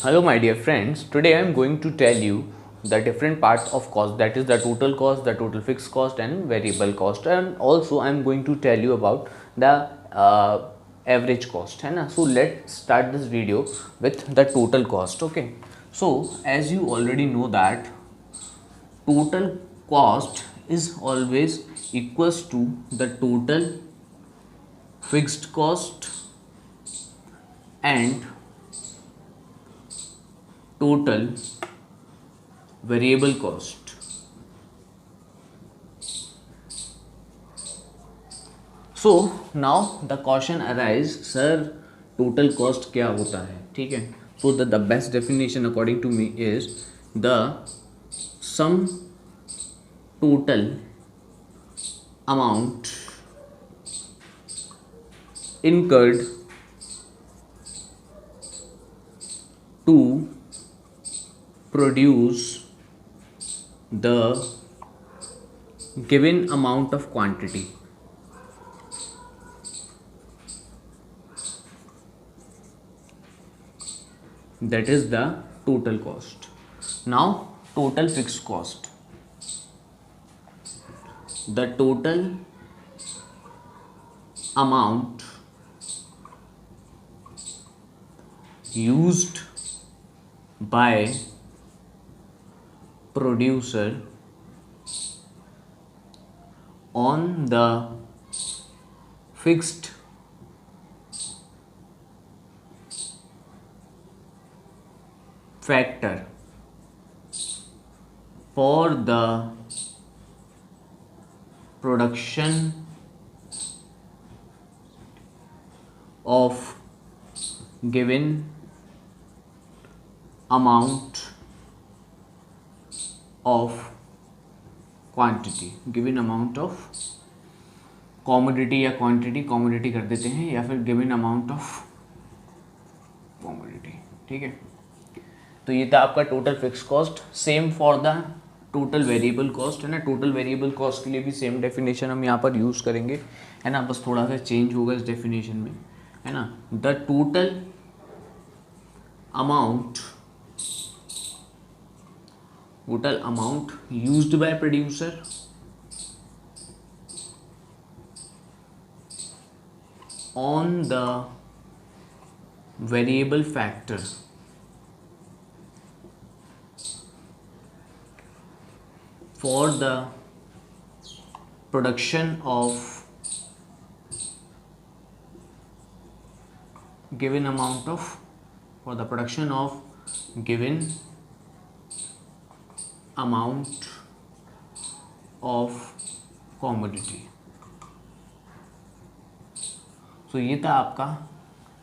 Hello my dear friends, today I am going to tell you the different parts of cost, that is the total cost, the total fixed cost and variable cost, and also I am going to tell you about the average cost है ना. So let's start this video with the total cost. Okay, so as you already know that total cost is always equals to the total fixed cost and total variable cost. So now the question arises, sir total cost क्या होता है. ठीक है, so the best definition according to me is the sum total amount incurred to produce the given amount of quantity. That is the total cost. Now total fixed cost, the total amount used by producer on the fixed factor for the production of given amount of quantity, given amount of commodity या quantity, commodity कर देते हैं, या फिर given amount of commodity. ठीक है, तो ये था आपका total fix cost. Same for the total variable cost है ना. टोटल वेरिएबल कॉस्ट के लिए भी सेम डेफिनेशन हम यहाँ पर यूज़ करेंगे है ना, बस थोड़ा सा चेंज होगा इस डेफिनेशन में है ना. The total amount used by producer on the variable factor for the production of given amount of, for the production of given amount of commodity. So ये था आपका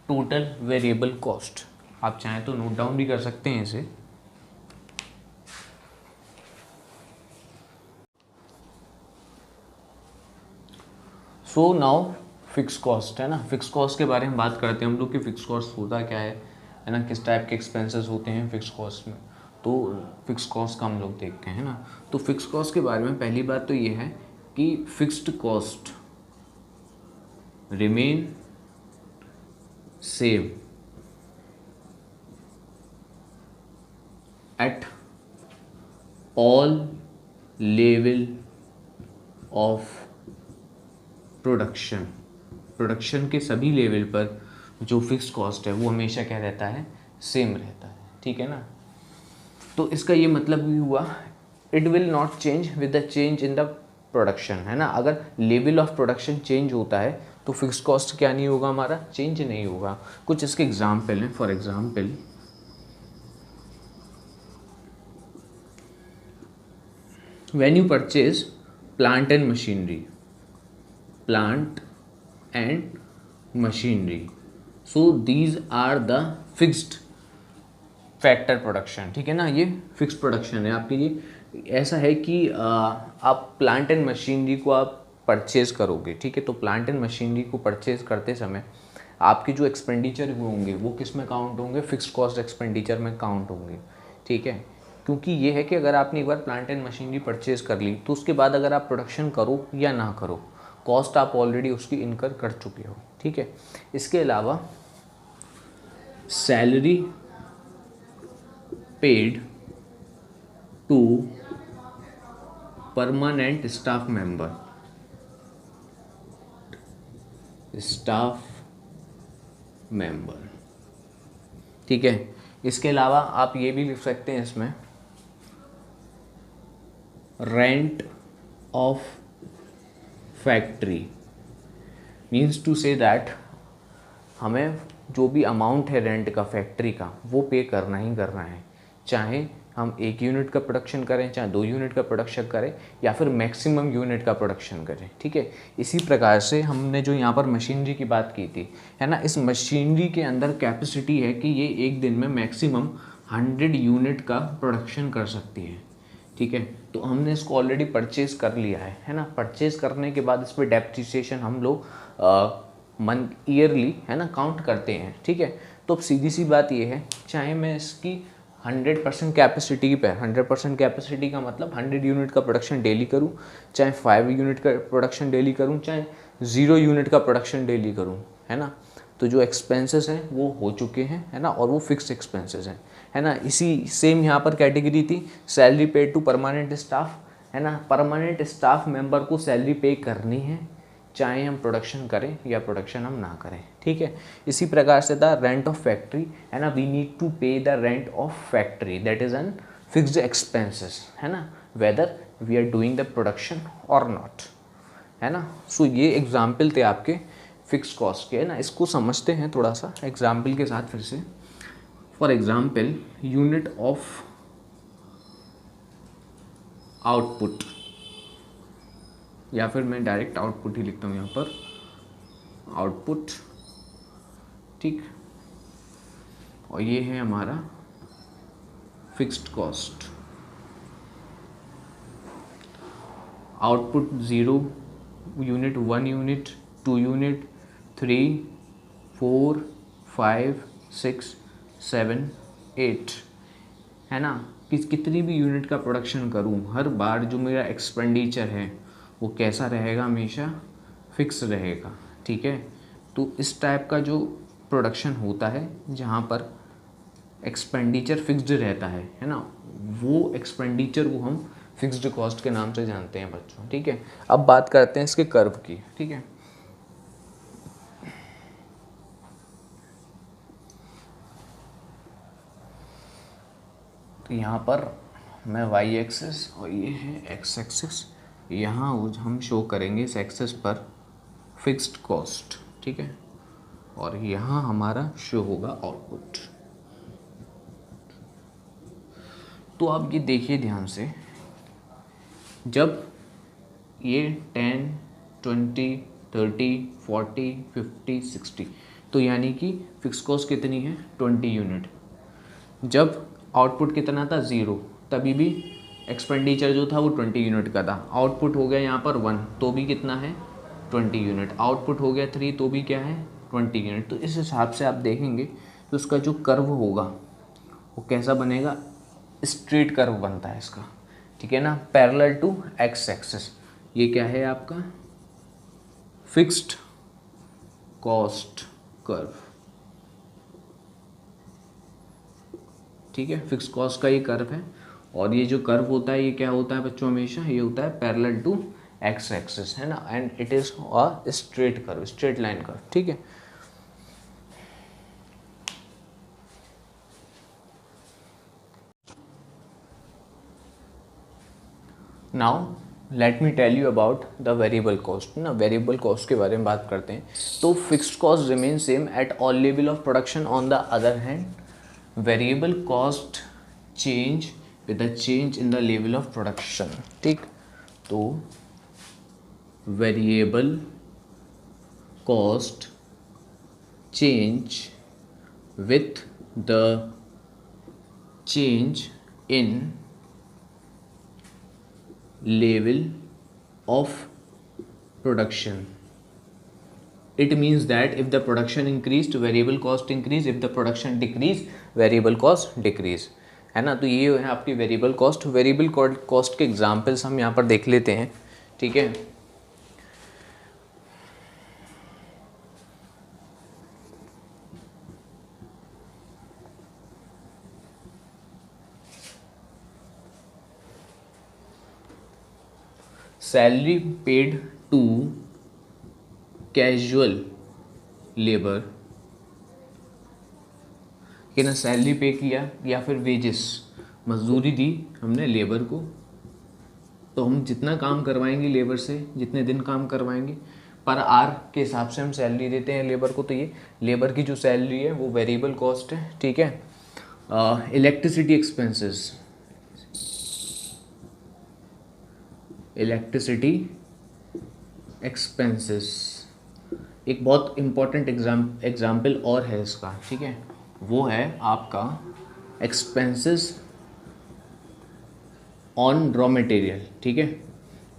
टोटल वेरिएबल कॉस्ट. आप चाहें तो नोट डाउन भी कर सकते हैं इसे. सो नाउ फिक्स कॉस्ट है ना. फिक्स कॉस्ट के बारे में बात करते हैं हम लोग कि फिक्स कॉस्ट होता क्या है ना, किस टाइप के एक्सपेंसेस होते हैं फिक्स कॉस्ट में. तो फिक्स कॉस्ट का हम लोग देखते हैं ना. तो फिक्स कॉस्ट के बारे में पहली बात तो ये है कि fixed cost remain same at all level of production के सभी लेवल पर जो फिक्स्ड कॉस्ट है वो हमेशा क्या रहता है, सेम रहता है. ठीक है ना. तो इसका ये मतलब भी हुआ it will not change with the change in the production है ना. अगर लेवल ऑफ प्रोडक्शन चेंज होता है तो फिक्स्ड कॉस्ट क्या नहीं होगा, हमारा चेंज नहीं होगा. कुछ इसके एग्जाम्पल हैं. For example when you purchase plant and machinery, so these are the fixed factor production. ठीक है ना, ये फिक्स्ड प्रोडक्शन है आपके. ये ऐसा है कि आप प्लांट एंड मशीनरी को आप परचेज करोगे. ठीक है, तो प्लांट एंड मशीनरी को परचेज करते समय आपके जो एक्सपेंडिचर होंगे वो किस में काउंट होंगे, फिक्स्ड कॉस्ट एक्सपेंडिचर में काउंट होंगे. ठीक है, क्योंकि ये है कि अगर आपने एक बार प्लांट एंड मशीनरी परचेज कर ली तो उसके बाद अगर आप प्रोडक्शन करो या ना करो, कॉस्ट आप ऑलरेडी उसकी इनकर कर चुके हो. ठीक है, इसके अलावा salary paid to permanent staff member. ठीक है, इसके अलावा आप ये भी लिख सकते हैं इसमें, rent of factory means to say that हमें जो भी अमाउंट है रेंट का फैक्ट्री का वो पे करना ही करना है, चाहे हम 1 यूनिट का प्रोडक्शन करें, चाहे 2 यूनिट का प्रोडक्शन करें, या फिर मैक्सिमम यूनिट का प्रोडक्शन करें। ठीक है, इसी प्रकार से हमने जो यहाँ पर मशीनरी की बात की थी, है ना, इस मशीनरी के अंदर कैपेसिटी है कि ये एक दिन में मैक्सिमम 100 यूनिट का प्रोडक्शन कर सकती है। ठीक है, तो हमने इसको ऑलरेडी परचेज कर लिया है ना। परचेज करने के बाद इस पर डेप्रिसिएशन हम लोग मंथ ईयरली, है ना, काउंट करते हैं। ठीक है, तो अब सीधी सी बात ये है, चाहे मैं इसकी 100% कैपेसिटी पे, 100% कैपेसिटी का मतलब 100 यूनिट का प्रोडक्शन डेली करूं, चाहे 5 यूनिट का प्रोडक्शन डेली करूं, चाहे 0 यूनिट का प्रोडक्शन डेली करूं, है ना, तो जो एक्सपेंसेस हैं वो हो चुके हैं, है ना, और वो फिक्स एक्सपेंसेस हैं, है ना। इसी सेम यहाँ पर कैटेगरी थी salary paid to permanent staff, है ना। परमानेंट स्टाफ मेंबर को सैलरी पे करनी है, चाहे हम प्रोडक्शन करें या प्रोडक्शन हम ना करें। ठीक है, इसी प्रकार से द रेंट ऑफ फैक्ट्री, है ना, we need to pay the rent of factory, that is an fixed expenses, है ना, whether we are doing the production और नॉट, है ना। सो ये एग्जाम्पल थे आपके फिक्स कॉस्ट के, है ना। इसको समझते हैं थोड़ा सा एग्जाम्पल के साथ फिर से। For example, unit of output, या फिर मैं डायरेक्ट आउटपुट ही लिखता हूँ यहाँ पर, आउटपुट। ठीक, और ये है हमारा fixed cost. Output 0 unit, 1 unit, 2 unit, 3, 4, 5, 6, 7, 8, है ना। कितनी भी यूनिट का प्रोडक्शन करूं, हर बार जो मेरा एक्सपेंडिचर है वो कैसा रहेगा, हमेशा फिक्स रहेगा। ठीक है, तो इस टाइप का जो प्रोडक्शन होता है जहाँ पर एक्सपेंडिचर फिक्स्ड रहता है ना, वो एक्सपेंडिचर को हम फिक्स्ड कॉस्ट के नाम से जानते हैं बच्चों। ठीक है, अब बात करते हैं इसके कर्व की। ठीक है, तो यहाँ पर मैं वाई एक्सिस और ये है एक्स एक्सिस, यहाँ हम शो करेंगे इस एक्सिस पर फिक्स्ड कॉस्ट। ठीक है, और यहाँ हमारा शो होगा आउटपुट। तो आप ये देखिए ध्यान से, जब ये 10, 20, 30, 40, 50, 60, तो यानी कि फिक्स कॉस्ट कितनी है, 20 यूनिट। जब आउटपुट कितना था, 0, तभी भी एक्सपेंडिचर जो था वो 20 यूनिट का था। आउटपुट हो गया यहाँ पर 1, तो भी कितना है, 20 यूनिट। आउटपुट हो गया 3, तो भी क्या है, 20 यूनिट। तो इस हिसाब से आप देखेंगे तो उसका जो कर्व होगा वो कैसा बनेगा, स्ट्रेट कर्व बनता है इसका। ठीक है ना, पैरेलल टू एक्स एक्सिस। ये क्या है आपका फिक्स्ड कॉस्ट कर्व। ठीक है, फिक्स कॉस्ट का ये कर्व है, और ये जो कर्व होता है ये क्या होता है बच्चों, हमेशा ये होता है पैरेलल टू एक्स एक्सिस, है ना, and it is a straight curve, straight line curve. ठीक है, now let me tell you about the variable cost ना। वेरिएबल कॉस्ट के बारे में बात करते हैं। तो fixed cost remain same at all level of production. On the other hand, variable cost change with a change in the level of production। ठीक, तो variable cost change with the change in level of production। It means that if the production increased, variable cost increase, if the production decrease, variable cost decrease, है ना। तो ये है आपकी variable cost. Variable cost के examples हम यहाँ पर देख लेते हैं। ठीक है, salary paid to casual labour, कि ना सैलरी पे किया या फिर वेजेस, मजदूरी दी हमने लेबर को, तो हम जितना काम करवाएंगे लेबर से, जितने दिन काम करवाएंगे पर आर के हिसाब से हम सैलरी देते हैं लेबर को। तो ये लेबर की जो सैलरी है वो वेरिएबल कॉस्ट है, ठीक है। इलेक्ट्रिसिटी एक्सपेंसेस, इलेक्ट्रिसिटी एक्सपेंसेस एक बहुत इंपॉर्टेंट एग्जाम्पल और है इसका, ठीक है, वो है आपका एक्सपेंसेस ऑन रॉ मटेरियल, ठीक है।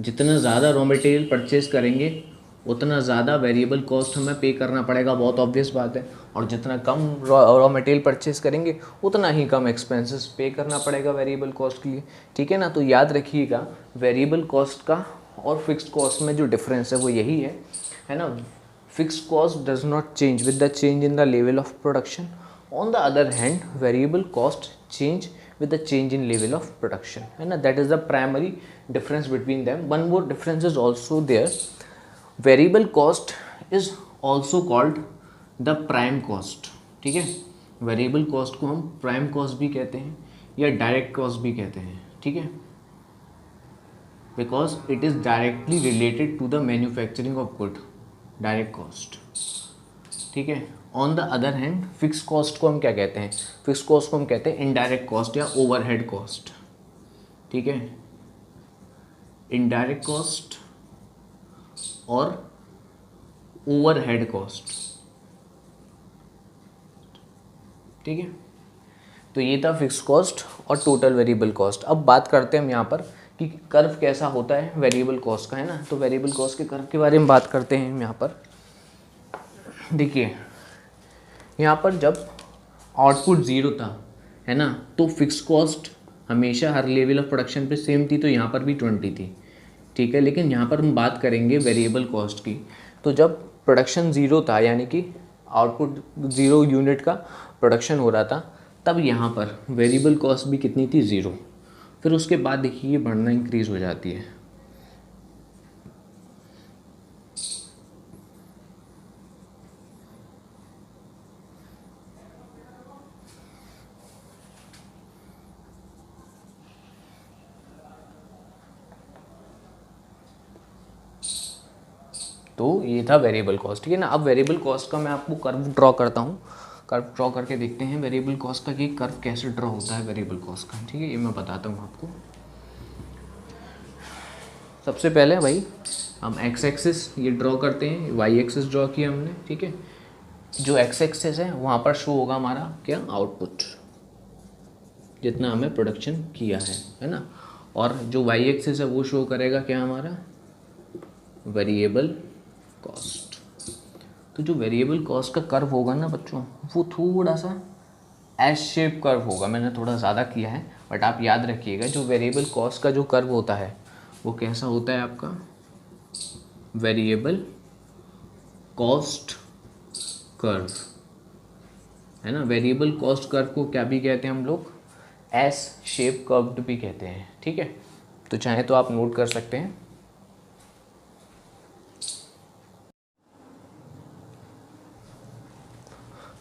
जितना ज़्यादा रॉ मटेरियल परचेज करेंगे उतना ज़्यादा वेरिएबल कॉस्ट हमें पे करना पड़ेगा, बहुत ऑब्वियस बात है। और जितना कम रॉ मटेरियल परचेज करेंगे उतना ही कम एक्सपेंसेस पे करना पड़ेगा वेरिएबल कॉस्ट के लिए, ठीक है ना। तो याद रखिएगा वेरिएबल कॉस्ट का और फिक्स्ड कॉस्ट में जो डिफरेंस है वो यही है ना। Fixed cost does not change with the change in the level of production, on the other hand variable cost change with the change in level of production, है ना। that is the primary difference between them. One more difference is also there, variable cost is also called the prime cost, ठीक है। variable cost को हम prime cost भी कहते हैं या direct cost भी कहते हैं, ठीक है, because it is directly related to the manufacturing of good, direct cost, ठीक है। On the other hand fix cost को हम क्या कहते हैं, फिक्स कॉस्ट को हम कहते हैं इनडायरेक्ट कॉस्ट या ओवरहेड कॉस्ट, ठीक है। इनडायरेक्ट कॉस्ट और ओवरहेड कॉस्ट, ठीक है। तो ये था फिक्स कॉस्ट और टोटल वेरिएबल कॉस्ट। अब बात करते हैं हम यहाँ पर कि कर्व कैसा होता है वेरिएबल कॉस्ट का, है ना। तो वेरिएबल कॉस्ट के कर्व के बारे में बात करते हैं हम यहाँ पर। देखिए यहाँ पर जब आउटपुट ज़ीरो था, है ना, तो फिक्स कॉस्ट हमेशा हर लेवल ऑफ प्रोडक्शन पे सेम थी, तो यहाँ पर भी 20 थी, ठीक है। लेकिन यहाँ पर हम बात करेंगे वेरिएबल कॉस्ट की। तो जब प्रोडक्शन ज़ीरो था यानी कि आउटपुट 0 यूनिट का प्रोडक्शन हो रहा था, तब यहाँ पर वेरिएबल कॉस्ट भी कितनी थी, 0। फिर उसके बाद देखिए ये बढ़ना इंक्रीज़ हो जाती है, तो ये था वेरिएबल कॉस्ट, ठीक है ना। अब वेरिएबल कॉस्ट का मैं आपको कर्व ड्रॉ करता हूँ, कर्व ड्रॉ करके देखते हैं वेरिएबल कॉस्ट का कि कर्व कैसे ड्रॉ होता है वेरिएबल कॉस्ट का, ठीक है। ये मैं बताता हूँ आपको। सबसे पहले भाई हम एक्स एक्सिस ये ड्रॉ करते हैं, वाई एक्सिस ड्रॉ किया हमने, ठीक है। जो एक्स एक्सिस है वहाँ पर शो होगा हमारा क्या, आउटपुट, जितना हमें प्रोडक्शन किया है ना। और जो वाई एक्सिस है वो शो करेगा क्या, हमारा वेरिएबल कॉस्ट। तो जो वेरिएबल कॉस्ट का कर्व होगा ना बच्चों, वो थोड़ा सा एस शेप कर्व होगा, मैंने थोड़ा ज़्यादा किया है, बट आप याद रखिएगा जो वेरिएबल कॉस्ट का जो कर्व होता है वो कैसा होता है आपका, वेरिएबल कॉस्ट कर्व, है ना। वेरिएबल कॉस्ट कर्व को क्या भी कहते हैं हम लोग, एस शेप कर्व्ड भी कहते हैं, ठीक है। तो चाहे तो आप नोट कर सकते हैं।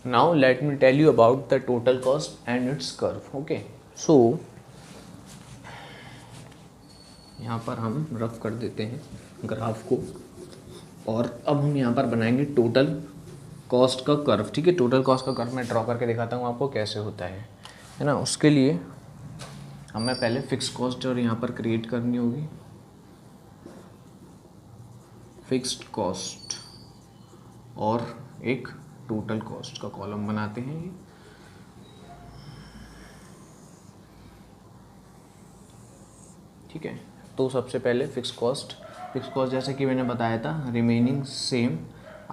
Now let me tell you about the total cost and its curve. Okay, so यहाँ पर हम रफ कर देते हैं ग्राफ को, और अब हम यहाँ पर बनाएंगे टोटल कॉस्ट का कर्व, ठीक है। टोटल कॉस्ट का कर्व मैं ड्रॉ करके दिखाता हूँ आपको कैसे होता है ना। उसके लिए हमें पहले फिक्स कॉस्ट और यहाँ पर क्रिएट करनी होगी, फिक्स्ड कॉस्ट और एक टोटल कॉस्ट का कॉलम बनाते हैं ये, ठीक है। तो सबसे पहले फिक्स कॉस्ट जैसे कि मैंने बताया था, remaining same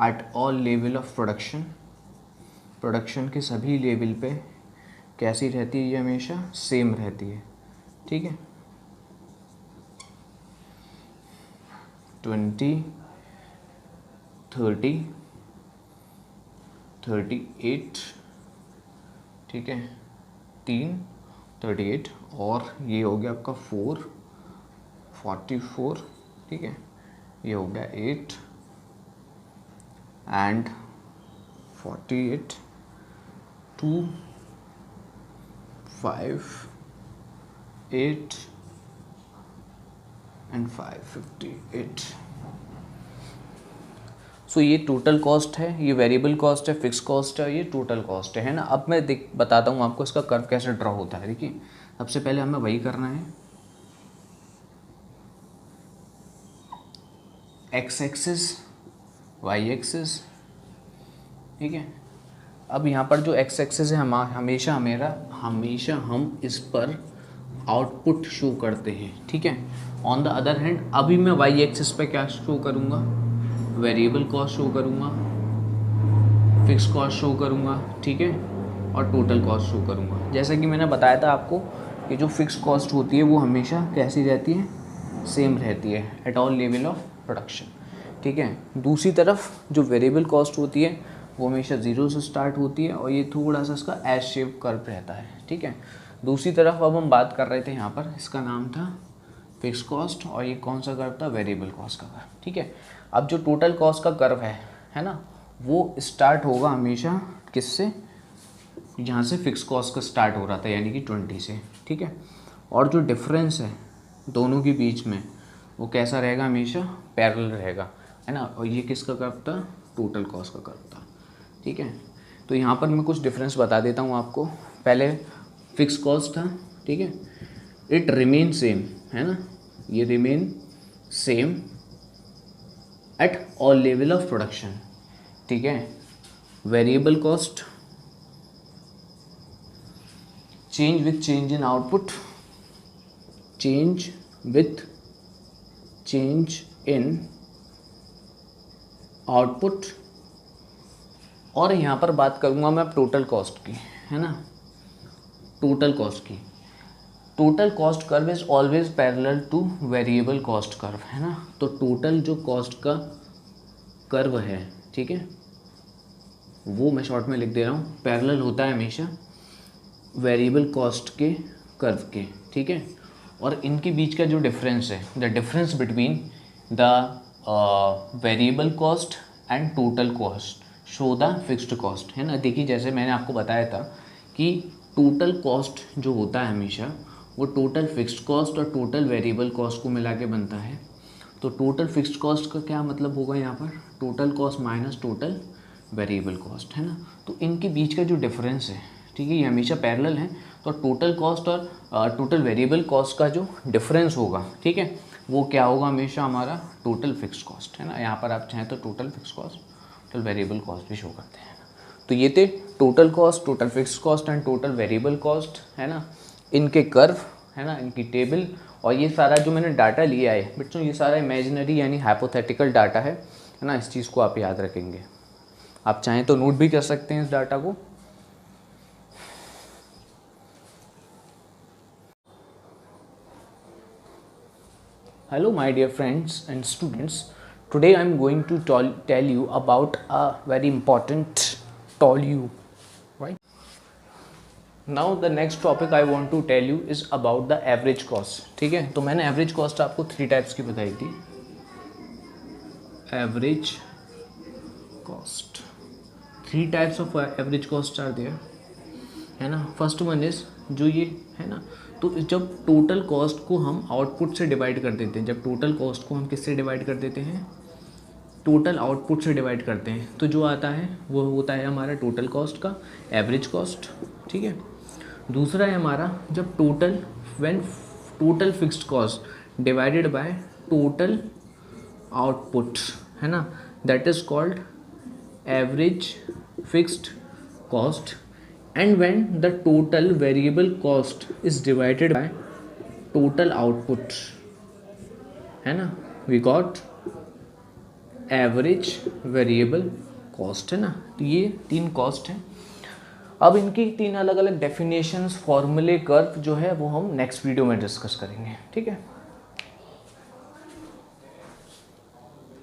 at all level of production के सभी लेवल पे कैसी रहती है, ये हमेशा सेम रहती है, ठीक है। 20, 30, 38, ठीक है, 3, 38, और ये हो गया आपका 4, 44, ठीक है, ये हो गया 8 एंड 48, 2 5 8 एंड 558। सो ये टोटल कॉस्ट है, ये वेरिएबल कॉस्ट है, फिक्स कॉस्ट है, ये टोटल कॉस्ट है ना। अब मैं बताता हूँ आपको इसका कर्व कैसे ड्रॉ होता है। देखिए सबसे पहले हमें वही करना है, एक्स एक्सिस वाई एक्सिस, ठीक है। अब यहाँ पर जो एक्स एक्सिस है हमेशा हम इस पर आउटपुट शो करते हैं, ठीक है। ऑन द अदर हैंड अभी मैं वाई एक्सिस पे क्या शो करूँगा, वेरिएबल कॉस्ट शो करूँगा, फिक्स कॉस्ट शो करूँगा, ठीक है, और टोटल कॉस्ट शो करूँगा। जैसा कि मैंने बताया था आपको कि जो फिक्स कॉस्ट होती है वो हमेशा कैसी रहती है, सेम रहती है eight all level of production, ठीक है। दूसरी तरफ जो वेरिएबल कॉस्ट होती है वो हमेशा 0 से स्टार्ट होती है और ये थोड़ा सा इसका एस शेप कर्व रहता है, ठीक है। दूसरी तरफ अब हम बात कर रहे थे यहाँ पर, इसका नाम था फिक्स कॉस्ट और ये कौन सा कर्व था, वेरिएबल कॉस्ट का कर्व, ठीक है। अब जो टोटल कॉस्ट का कर्व है ना, वो स्टार्ट होगा हमेशा किससे, जहाँ से फिक्स कॉस्ट का स्टार्ट हो रहा था यानी कि 20 से, ठीक है। और जो डिफरेंस है दोनों के बीच में वो कैसा रहेगा, हमेशा पैरेलल रहेगा, है ना। और ये किसका कर्व था, टोटल कॉस्ट का कर्व था, ठीक है। तो यहाँ पर मैं कुछ डिफरेंस बता देता हूँ आपको। पहले फिक्स कॉस्ट था, ठीक है, इट रिमेन सेम, है ना, ये remain same at all level of production, ठीक है। Variable cost change with change in output, change with change in output. और यहाँ पर बात करूँगा मैं अब टोटल कॉस्ट की, है ना, टोटल कॉस्ट की। Total cost curve is always parallel two variable cost curve, है ना। तो टोटल जो कॉस्ट का कर्व है, ठीक है, वो मैं शॉर्ट में लिख दे रहा हूँ, पैरेलल होता है हमेशा वेरिएबल कॉस्ट के कर्व के, ठीक है। और इनके बीच का जो डिफरेंस है, the difference between the variable cost and total cost show the fixed cost, है ना। देखिए जैसे मैंने आपको बताया था कि टोटल कॉस्ट जो होता है हमेशा वो टोटल फिक्स्ड कॉस्ट और टोटल वेरिएबल कॉस्ट को मिला के बनता है। तो टोटल फिक्स्ड कॉस्ट का क्या मतलब होगा यहाँ पर, total cost minus total variable cost, है ना। तो इनके बीच का जो डिफरेंस है, ठीक है, ये हमेशा पैरेलल है। तो टोटल कॉस्ट और टोटल वेरिएबल कॉस्ट का जो डिफरेंस होगा, ठीक है, वो क्या होगा, हमेशा हमारा टोटल फिक्स्ड कॉस्ट, है ना। यहाँ पर आप चाहें तो total fix cost, total variable cost भी शो करते हैं। तो ये थे total cost, total fixed cost and total variable cost, है ना, इनके कर्व, है ना, इनकी टेबल। और ये सारा जो मैंने डाटा लिया है बच्चों, ये सारा इमेजिनरी यानी हाइपोथेटिकल डाटा है ना। इस चीज़ को आप याद रखेंगे, आप चाहें तो नोट भी कर सकते हैं इस डाटा को। Hello my dear friends and students, today I am going to tell you about a very important you, right? Now the next topic I want to tell you is about the average cost, ठीक है। तो मैंने average cost आपको 3 types की बताई थी। Average cost, 3 types of average cost are there, है ना। फर्स्ट वन इज जो ये है ना, तो जब टोटल कॉस्ट को हम आउटपुट से डिवाइड कर देते हैं, जब टोटल कॉस्ट को हम किससे डिवाइड कर देते हैं, टोटल आउटपुट से डिवाइड करते हैं, तो जो आता है वो होता है हमारा टोटल कॉस्ट का एवरेज कॉस्ट, ठीक है। दूसरा है हमारा जब total fixed cost divided by total output, है ना, that is called average fixed cost. And when the total variable cost is divided by total output, है ना, we got average variable cost, है ना। तो ये 3 कॉस्ट हैं। अब इनकी 3 अलग अलग डेफिनेशंस, फॉर्मूले, कर्व जो है वो हम नेक्स्ट वीडियो में डिस्कस करेंगे, ठीक है।